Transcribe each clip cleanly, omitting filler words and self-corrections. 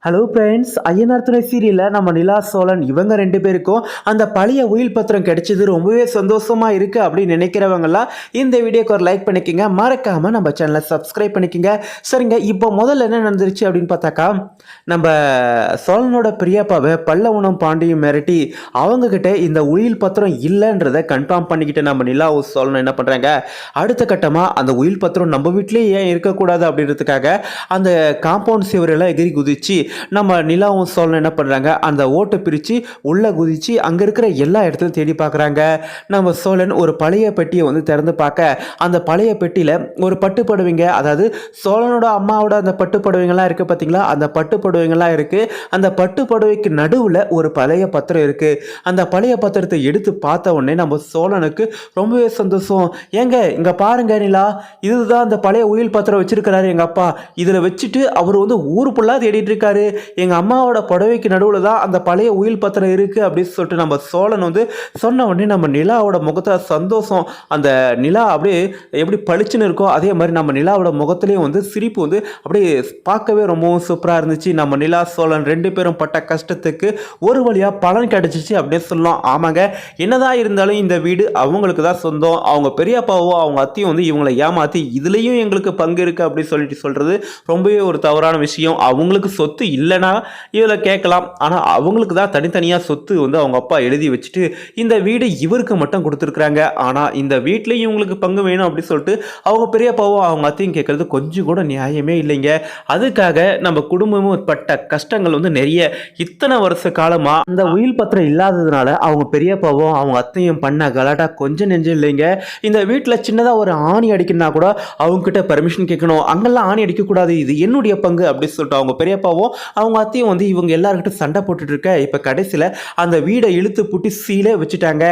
Hello friends, Ayyanar துணை சீரியலில் நம்ம நிலா சோழன் இவங்க ரெண்டு பேருக்கும் அந்த பழைய உயில் பத்திரம் கிடைச்சது ரொம்பவே சந்தோஷமா இருக்கு அப்படின்னு நினைக்கிறவங்கலாம் இந்த வீடியோக்கு ஒரு லைக் பண்ணிக்கோங்க. மறக்காம நம்ம சேனலை சப்ஸ்கிரைப் பண்ணிக்கோங்க. சரிங்க, இப்போ முதல்ல என்ன நடந்துருச்சு அப்படின்னு பார்த்தாக்கா, நம்ம சோழனோட பிரியாப்பாவை பல்லவனும் பாண்டியும் மிரட்டி அவங்க கிட்ட இந்த உயில் பத்திரம் இல்லைன்றதை கன்ஃபார்ம் பண்ணிக்கிட்டு நம்ம நிலா சோழன் என்ன பண்ணுறாங்க, அடுத்த கட்டமாக அந்த உயில் பத்திரம் நம்ம வீட்டிலேயே ஏன் இருக்கக்கூடாது அப்படின்றதுக்காக அந்த காம்பவுண்ட் சுவரெல்லாம் எகிரி குதிச்சு நம்ம நிலாவும் சோழன் என்ன பண்ணுறாங்க, அந்த ஓட்டை பிரித்து உள்ளே குதித்து அங்கே இருக்கிற எல்லா இடத்துலையும் தேடி பார்க்குறாங்க. நம்ம சோழன் ஒரு பழைய பெட்டியை வந்து திறந்து பார்க்க அந்த பழைய பெட்டியில் ஒரு பட்டு புடவைங்க, அதாவது சோழனோட அம்மாவோட அந்த பட்டு புடவைங்கள்லாம் இருக்குது பார்த்தீங்களா, அந்த பட்டு புடவைங்கள்லாம் இருக்குது. அந்த பட்டு புடவைக்கு நடுவில் ஒரு பழைய பத்திரம் இருக்குது. அந்த பழைய பத்திரத்தை எடுத்து பார்த்த உடனே நம்ம சோழனுக்கு ரொம்பவே சந்தோஷம். ஏங்க இங்கே பாருங்க நிலா, இதுதான் அந்த பழைய உயில் பத்திரம் வச்சிருக்கிறாரு எங்கள் அப்பா. இதில் வச்சுட்டு அவர் வந்து ஊர் ஃபுல்லாக தேடிட்டு இருக்காரு. எங்கள் அம்மாவோட புடவைக்கு நடுவில் தான் அந்த பழைய உயில் பத்திரம் இருக்குது அப்படின்னு சொல்லிட்டு நம்ம சோழன் வந்து சொன்ன உடனே நம்ம நிலாவோட முகத்தில் சந்தோஷம், அந்த நிலா அப்படியே எப்படி பளிச்சுன்னு இருக்கோ அதே மாதிரி நம்ம நிலாவோட முகத்துலேயும் வந்து சிரிப்பு வந்து அப்படியே பார்க்கவே ரொம்பவும் சூப்பராக இருந்துச்சு. நம்ம நிலா சோழன் ரெண்டு பேரும் பட்ட கஷ்டத்துக்கு ஒரு வழியாக பலன் கிடைச்சிச்சு அப்படின்னு சொல்லலாம். ஆமாங்க, என்னதான் இருந்தாலும் இந்த வீடு அவங்களுக்கு தான் சொந்தம். அவங்க பெரியப்பாவோ அவங்க அத்தையும் வந்து இவங்களை ஏமாற்றி இதுலேயும் எங்களுக்கு பங்கு இருக்குது அப்படின்னு சொல்லிட்டு சொல்கிறது ரொம்பவே ஒரு தவறான விஷயம். அவங்களுக்கு சொத்து இல்லைன்னா இதில் கேட்கலாம், ஆனால் அவங்களுக்கு தான் தனித்தனியாக சொத்து வந்து அவங்க அப்பா எழுதி வச்சுட்டு இந்த வீடு இவருக்கு மட்டும் கொடுத்துருக்குறாங்க. ஆனால் இந்த வீட்லேயும் இவங்களுக்கு பங்கு வேணும் அப்படின்னு சொல்லிட்டு அவங்க பெரியப்பாவோ அவங்க அத்தையும் கேட்குறது கொஞ்சம் கூட நியாயமே இல்லைங்க. அதுக்காக நம்ம குடும்பமும் பட்ட கஷ்டங்கள் வந்து நிறைய இத்தனை வருஷ காலமாக அந்த உயில் பத்திரம் இல்லாததுனால அவங்க பெரியப்பாவோ அவங்க அத்தையும் பண்ண கலாட்டா கொஞ்சம் நெஞ்சம் இல்லைங்க. இந்த வீட்டில் சின்னதாக ஒரு ஆணி அடிக்கணும்னா கூட அவங்ககிட்ட பர்மிஷன் கேட்கணும். அங்கெல்லாம் ஆணி அடிக்கக்கூடாது, இது என்னுடைய பங்கு அப்படின்னு சொல்லிட்டு அவங்க பெரியப்பாவும் அவங்க அத்தையும் வந்து இவங்க எல்லாருக்கிட்ட சண்டை போட்டுட்டு இருக்க இப்போ கடைசியில் அந்த வீடை இழுத்து பூட்டி சீலே வச்சுட்டாங்க.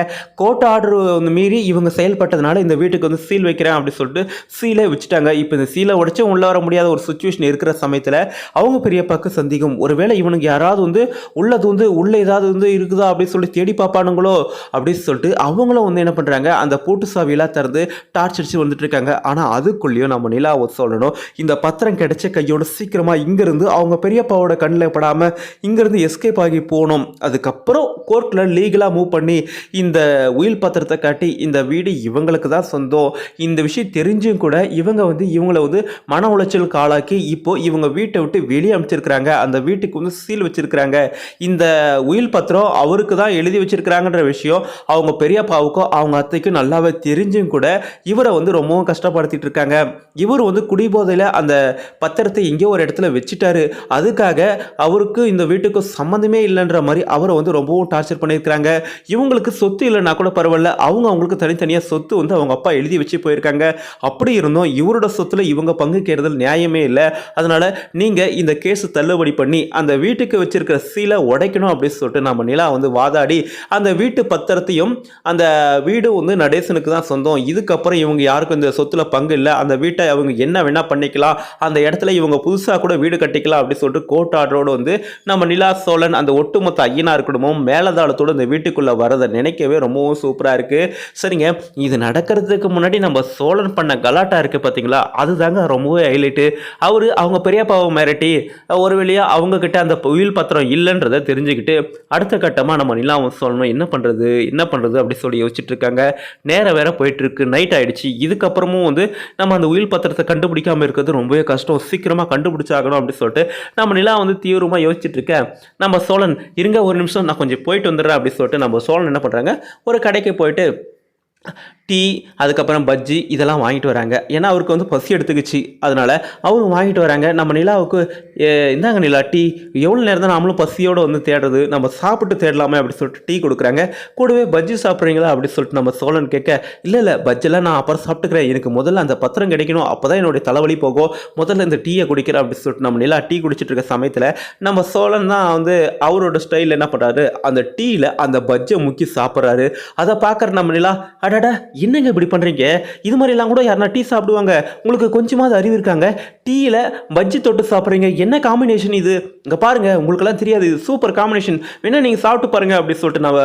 கோர்ட் ஆர்டர் வந்து மீறி இவங்க செயல்பட்டதுனால இந்த வீட்டுக்கு வந்து சீல் வைக்கிறேன் அப்படின்னு சொல்லிட்டு சீலே வச்சுட்டாங்க. இப்போ இந்த சீலை உடைச்சும் உள்ள வர முடியாத ஒரு சுச்சுவேஷன் இருக்கிற சமயத்தில் அவங்க பெரியப்பாக்கு சந்தேகம், ஒருவேளை இவனுக்கு யாராவது வந்து உள்ளது வந்து உள்ள ஏதாவது வந்து இருக்குதா அப்படின்னு சொல்லி தேடி பார்ப்பானுங்களோ அப்படின்னு சொல்லிட்டு அவங்களும் வந்து என்ன பண்ணுறாங்க, அந்த பூட்டு சாவியெல்லாம் திறந்து டார்ச் அடிச்சு வந்துட்டு இருக்காங்க. ஆனால் அதுக்குள்ளேயும் நம்ம நிலாவை சொல்லணும், இந்த பத்திரம் கிடைச்ச கையோட சீக்கிரமாக இங்கேருந்து அவங்க பெரியப்பாவோட கண்ணில் படாமல் இங்கேருந்து எஸ்கேப் ஆகி போகணும். அதுக்கப்புறம் கோர்ட்டில் லீகலாக மூவ் பண்ணி இந்த உயில் பத்திரத்தை காட்டி இந்த வீடு இவங்களுக்கு தான் சொந்தம், இந்த விஷயம் தெரிஞ்சும் கூட இவங்க வந்து இவங்கள வந்து மன உளைச்சலுக்கு ஆளாக்கி இப்போ இவங்க வீட்டை விட்டு வெளியே அமைச்சிருக்கிறாங்க. அந்த வீட்டுக்கு வந்து சீல் வச்சிருக்கிறாங்க. இந்த உயில் பத்திரம் அவருக்கு தான் எழுதி வச்சிருக்கிறாங்கன்ற விஷயம் அவங்க பெரியப்பாவுக்கும் அவங்க அத்தைக்கும் நல்லாவே தெரிஞ்சும் கூட இவரை வந்து ரொம்பவும் கஷ்டப்படுத்திட்டு இருக்காங்க. இவர் வந்து குடிபோதையில் அந்த பத்திரத்தை எங்கேயோ ஒரு இடத்துல வச்சுட்டாரு. அதுக்காக அவருக்கு இந்த வீட்டுக்கு சம்மந்தமே இல்லைன்ற மாதிரி அவரை வந்து ரொம்பவும் டார்ச்சர் பண்ணியிருக்கிறாங்க. இவங்களுக்கு சொத்து இல்லைன்னா கூட பரவாயில்ல, அவங்களுக்கு தனித்தனியாக சொத்து வந்து அவங்க அப்பா எழுதி வச்சு போயிருக்காங்க. அப்படி இருந்தும் இவரோட சொத்துல இவங்க பங்கு கேட்கறதுல நியாயமே இல்லை. அதனால நீங்கள் இந்த கேஸ் தள்ளுபடி பண்ணி அந்த வீட்டுக்கு வச்சிருக்கிற சீலை உடைக்கணும் அப்படின்னு சொல்லிட்டு நம்ம நிலா வந்து வாதாடி அந்த வீட்டு பத்திரத்தையும் அந்த வீடு வந்து நடேசனுக்கு தான் சொந்தம், இதுக்கப்புறம் இவங்க யாருக்கும் இந்த சொத்துல பங்கு இல்லை, அந்த வீட்டை அவங்க என்ன வேணா பண்ணிக்கலாம், அந்த இடத்துல இவங்க புதுசாக கூட வீடு கட்டிக்கலாம் அப்படின்னு சொல்லிட்டு கோர்ட் ஆர்டரோடு வந்து நம்ம நிலா சோழன் அந்த ஒட்டுமொத்த ஐயனார் குடும்பம் மேலதாளத்தோடு இந்த வீட்டுக்குள்ளே வரதை நினைக்கவே ரொம்பவும் சூப்பராக இருக்குது. சரிங்க, இது நடக்கிறதுக்கு முன்னாடி நம்ம சோழன் பண்ண கலாட்டா இருக்குது பார்த்தீங்களா, அதுதாங்க ரொம்பவே ஹைலைட்டு. அவங்க பெரியப்பாவை மிரட்டி ஒரு வழியாக அவங்கக்கிட்ட அந்த உயில் பத்திரம் இல்லைன்றதை தெரிஞ்சுக்கிட்டு அடுத்த கட்டமாக நம்ம நிலாவும் சொல்லணும் என்ன பண்ணுறது அப்படி சொல்லி யோசிச்சுட்டு இருக்காங்க. நேரம் வேற போயிட்டு இருக்கு, நைட் ஆயிடுச்சு. இதுக்கப்புறமும் வந்து நம்ம அந்த உயில் பத்திரத்தை கண்டுபிடிக்காமல் இருக்கிறது ரொம்பவே கஷ்டம், சீக்கிரமாக கண்டுபிடிச்சாகணும் அப்படின்னு சொல்லிட்டு நம்ம நிலா வந்து தீவிரமாக யோசிச்சுட்டு இருக்கேன். நம்ம சோழன் இருங்க ஒரு நிமிஷம் நான் கொஞ்சம் போயிட்டு வந்துடுறேன் அப்படின்னு சொல்லிட்டு நம்ம சோழன் என்ன பண்ணுறாங்க, ஒரு கடைக்கு போயிட்டு டீ அதுக்கப்புறம் பஜ்ஜி இதெல்லாம் வாங்கிட்டு வராங்க. ஏன்னா அவருக்கு வந்து பசி எடுத்துக்கிச்சு, அதனால் அவரும் வாங்கிட்டு வராங்க. நம்ம நிலாவுக்கு இந்தாங்க நிலா டீ, எவ்வளோ நேரம் தான் நாமளும் பசியோடு வந்து தேடுறது, நம்ம சாப்பிட்டு தேடலாமே அப்படி சொல்லிட்டு டீ கொடுக்குறாங்க. கூடவே பஜ்ஜி சாப்பிட்றீங்களா அப்படி சொல்லிட்டு நம்ம சோழன் கேட்க, இல்லை பஜ்ஜெல்லாம் நான் அப்புறம் சாப்பிட்டுக்கிறேன், எனக்கு முதல்ல அந்த பத்திரம் கிடைக்கணும், அப்போ தான் என்னுடைய தலைவலி போகும், முதல்ல இந்த டீயை குடிக்கிறேன் அப்படின்னு சொல்லிட்டு நம்ம நிலா டீ குடிச்சிட்டு இருக்க சமயத்தில் நம்ம சோழன் தான் வந்து அவரோட ஸ்டைலில் என்ன பண்ணுறாரு, அந்த டீயில் அந்த பஜ்ஜை முக்கி சாப்பிட்றாரு. அதை பார்க்குற நம்ம நிலா, அடடா என்னங்க இப்படி பண்ணுறீங்க, இது மாதிரிலாம் கூட யாருனா டீ சாப்பிடுவாங்க, உங்களுக்கு கொஞ்சமாவது அறிவு இருக்காங்க, டீயில் பஜ்ஜி தொட்டு சாப்பிட்றீங்க, என்ன காம்பினேஷன் இது, இங்கே பாருங்கள் உங்களுக்கெல்லாம் தெரியாது, இது சூப்பர் காம்பினேஷன், வேணா நீங்கள் சாப்பிட்டு பாருங்கள் அப்படி சொல்லிட்டு நம்ம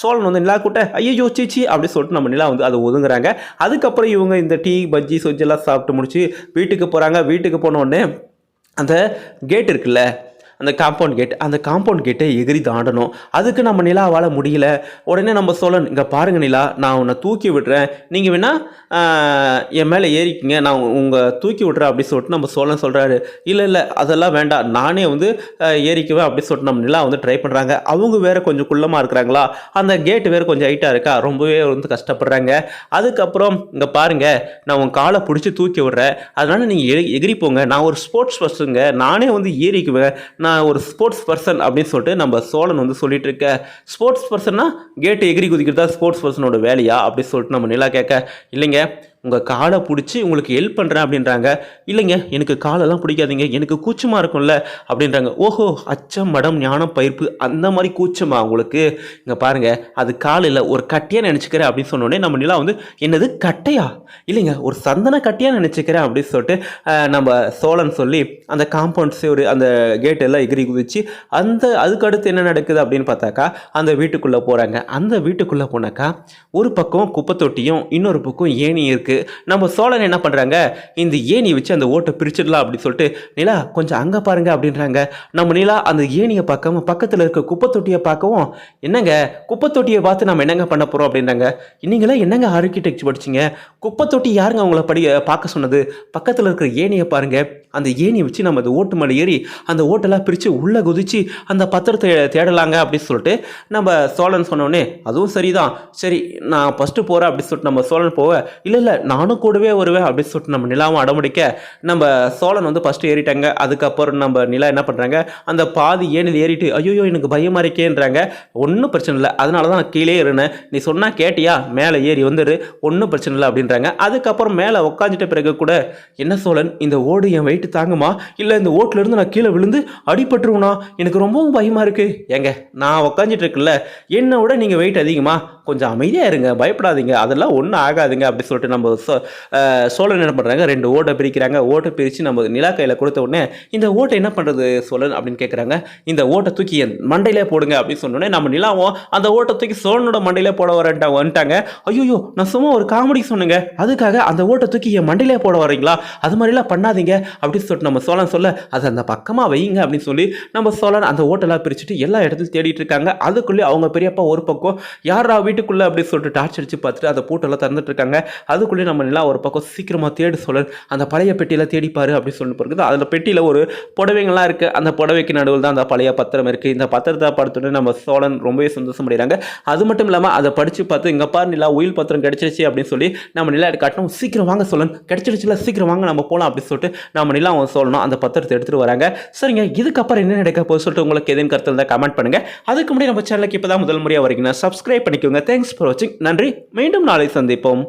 சோழன் வந்து நிலா கூட்ட ஐயோ சீச்சி அப்படி சொல்லிட்டு நம்ம நிலா வந்து அதை ஒதுங்குறாங்க. அதுக்கப்புறம் இவங்க இந்த டீ பஜ்ஜி சொஜ்ஜெல்லாம் சாப்பிட்டு முடிச்சு வீட்டுக்கு போகிறாங்க. வீட்டுக்கு போன உடனே அந்த கேட் இருக்குல்ல, அந்த காம்பவுண்ட் கேட்டை எகிரி தாண்டணும். அதுக்கு நம்ம நிலாவால் முடியல. உடனே நம்ம சோழன், இங்கே பாருங்க நிலா, நான் உன்னை தூக்கி விடுறேன், நீங்கள் வேணா என் மேலே ஏறிக்கிங்க, நான் தூக்கி விட்றேன் அப்படி சொல்லிட்டு நம்ம சோழன் சொல்கிறாரு. இல்லை அதெல்லாம் வேண்டாம், நானே வந்து ஏறிக்குவேன் அப்படி சொல்லிட்டு நம்ம நிலா வந்து ட்ரை பண்ணுறாங்க. அவங்க வேறு கொஞ்சம் குள்ளமாக இருக்கிறாங்களா, அந்த கேட்டு வேறு கொஞ்சம் ஹைட்டாக இருக்கா, ரொம்பவே வந்து கஷ்டப்படுறாங்க. அதுக்கப்புறம் இங்கே பாருங்க, நான் உன் காலை பிடிச்சி தூக்கி விடுறேன், அதனால் நீங்கள் எகிரி போங்க, நான் ஒரு ஸ்போர்ட்ஸ் பர்சனுங்க, நானே வந்து ஏறிக்குவேன், நான் ஒரு ஸ்போர்ட்ஸ் பர்சன் அப்படின்னு சொல்லிட்டு நம்ம சோழன் வந்து சொல்லிட்டு இருக்க. ஸ்போர்ட்ஸ் பர்சன்னா கேட்டு எகிரி குதிக்கிறதா ஸ்போர்ட்ஸ் பர்சனோட வேலையா அப்படி சொல்லிட்டு நம்ம நிலா கேட்க, இல்லைங்க உங்கள் காலை பிடிச்சி உங்களுக்கு ஹெல்ப் பண்ணுறேன் அப்படின்றாங்க. இல்லைங்க எனக்கு காலெல்லாம் பிடிக்காதீங்க, எனக்கு கூச்சமாக இருக்கும்ல அப்படின்றாங்க. ஓஹோ, அச்சம் மடம் ஞானம் பயிர்ப்பு அந்த மாதிரி கூச்சமா உங்களுக்கு? இங்கே பாருங்கள், அது காலில் ஒரு கட்டையாக நினச்சிக்கிறேன் அப்படின்னு சொன்னோடனே நம்ம நிலா வந்து, என்னது கட்டையா? இல்லைங்க ஒரு சந்தன கட்டையாக நினச்சிக்கிறேன் அப்படின்னு சொல்லிட்டு நம்ம சோழன் சொல்லி அந்த காம்பவுண்ட் சேவரு அந்த கேட் எல்லாம் எகிரி குதிச்சு அதுக்கு அடுத்து என்ன நடக்குது அப்படின்னு பார்த்தாக்கா அந்த வீட்டுக்குள்ளே போகிறாங்க. அந்த வீட்டுக்குள்ளே போனாக்கா ஒரு பக்கம் குப்பை தொட்டியும் இன்னொரு பக்கம் ஏணி இருக்குது. நம்ம சோழன் என்ன பண்ணுறாங்க, இந்த ஏணி வச்சு அந்த ஓட்டை பிரிச்சிடலாம் அப்படின்னு சொல்லிட்டு, நிலா கொஞ்சம் அங்கே பாருங்க அப்படின்றாங்க. நம்ம நிலா அந்த ஏணியை பார்க்காம பக்கத்தில் இருக்க குப்பை தொட்டியை பார்க்கவும், என்னங்க குப்பை தொட்டியை பார்த்து நம்ம என்னங்க பண்ண போகிறோம் அப்படின்றாங்க. நீங்களாம் என்னங்க ஆர்கிடெக்சர் படிச்சிங்க, குப்பை தொட்டி யாருங்க அவங்கள பார்க்க சொன்னது, பக்கத்தில் இருக்கிற ஏணியை பாருங்க, அந்த ஏணியை வச்சு நம்ம அந்த ஓட்டு மேலே ஏறி அந்த ஓட்டெல்லாம் பிரித்து உள்ளே குதிச்சு அந்த பத்திரத்தை தேடலாங்க அப்படின்னு சொல்லிட்டு நம்ம சோழன் சொன்னோடனே, அதுவும் சரிதான், சரி நான் ஃபஸ்ட்டு போகிறேன் அப்படின்னு சொல்லிட்டு நம்ம சோழன் போக, இல்லை நானும் கூடவே வருவேன் அப்படின்னு சொல்லிட்டு நம்ம நிலாவும் அடமுடிக்க நம்ம சோழன் வந்து ஃபஸ்ட்டு ஏறிட்டாங்க. அதுக்கப்புறம் நம்ம நிலா என்ன பண்ணுறாங்க, அந்த பாதி ஏனில் ஏறிட்டு, ஐயோ எனக்கு பயமாக இருக்கேன்றாங்க. ஒன்றும் பிரச்சனை இல்லை, அதனால தான் நான் கீழே ஏறினேன், நீ சொன்னால் கேட்டியா, மேலே ஏறி வந்துடு, ஒன்றும் பிரச்சனை இல்லை அப்படின்றாங்க. அதுக்கப்புறம் மேலே உட்காந்துட்ட பிறகு கூட, என்ன சோழன் இந்த ஓடு என் வெயிட்டு தாங்குமா, இல்லை இந்த ஓட்டிலேருந்து நான் கீழே விழுந்து அடிபட்டுருவனா, எனக்கு ரொம்பவும் பயமாக இருக்குது. ஏங்க நான் உட்காந்துட்டு இருக்குல்ல, என்னை விட நீங்கள் வெயிட் அதிகமா, கொஞ்சம் அமைதியாக இருங்க, பயப்படாதீங்க, அதெல்லாம் ஒன்றும் ஆகாதுங்க அப்படி சொல்லிட்டு நம்ம சோழன் என்ன பண்ணுறாங்க, 2 ஓட்டை பிரிக்கிறாங்க. ஓட்டை பிரித்து நம்ம நிலா கையில் கொடுத்த உடனே, இந்த ஓட்டை என்ன பண்ணுறது சோழன் அப்படின்னு கேட்குறாங்க. இந்த ஓட்டை தூக்கி என் மண்டையிலே போடுங்க அப்படின்னு சொன்னோடனே நம்ம நிலாவும் அந்த ஓட்டை தூக்கி சோழனோட மண்டையிலே போட வந்துட்டாங்க. ஐயோ நான் சும்மா ஒரு காமெடி சொன்னேங்க, அதுக்காக அந்த ஓட்டை தூக்கி என் மண்டையிலே போட வரீங்களா, அது மாதிரிலாம் பண்ணாதீங்க அப்படின்னு சொல்லிட்டு நம்ம சோழன் சொல்ல, அதை அந்த பக்கமாக வைங்க அப்படின்னு சொல்லி நம்ம சோழன் அந்த ஓட்டெல்லாம் பிரிச்சுட்டு எல்லா இடத்துலையும் தேடிட்டு இருக்காங்க. அதுக்குள்ளே அவங்க பெரியப்பா ஒரு பக்கம் யாரா வீட்டுக்குள்ளே அப்படின்னு சொல்லிட்டு டார்ச் அடிச்சு பார்த்துட்டு அந்த பூட்டெல்லாம் திறந்துட்டு இருக்காங்க. அதுக்குள்ளே நம்ம நிலா ஒரு பக்கம் சீக்கிரமாக தேடி சோழன் அந்த பழைய பெட்டியில் தேடிப்பாரு அப்படின்னு சொல்லி போகிறது. அதில் பெட்டியில் ஒரு புடவைங்கள்லாம் இருக்குது, அந்த புடவைக்கு நடுவில் தான் அந்த பழைய பத்திரம் இருக்குது. இந்த பத்திரத்தை படுத்துட்டு நம்ம சோழன் ரொம்பவே சந்தோஷம் அடைகிறாங்க. அது மட்டும் இல்லாமல் அதை படித்து பார்த்து, இங்கே பாரு நிலா உயில் பத்திரம் கிடைச்சிருச்சு அப்படின்னு சொல்லி நம்ம நிலா காட்டணும். சீக்கிரம் வாங்க சோழன், கிடைச்சிருச்சுல, சீக்கிரம் வாங்க நம்ம போகலாம் அப்படின்னு சொல்லிட்டு நம்ம நிலா அவங்க சொல்லணும் அந்த பத்திரத்தை எடுத்துகிட்டு வராங்க. சரிங்க, இதுக்கப்புறம் என்ன நடக்க போகுது சொல்லிட்டு உங்களுக்கு எதுவும் கருத்து இருந்தால் கமெண்ட் பண்ணுங்கள். அதுக்கு முன்னாடி நம்ம சேனலுக்கு இப்போ தான் முதல் முறையாக வரீங்கன்னா சப்ஸ்கிரைப் பண்ணிக்கோங்க. தேங்க்ஸ் ஃபார் வாட்சிங். நன்றி, மீண்டும் நாளை சந்திப்போம்.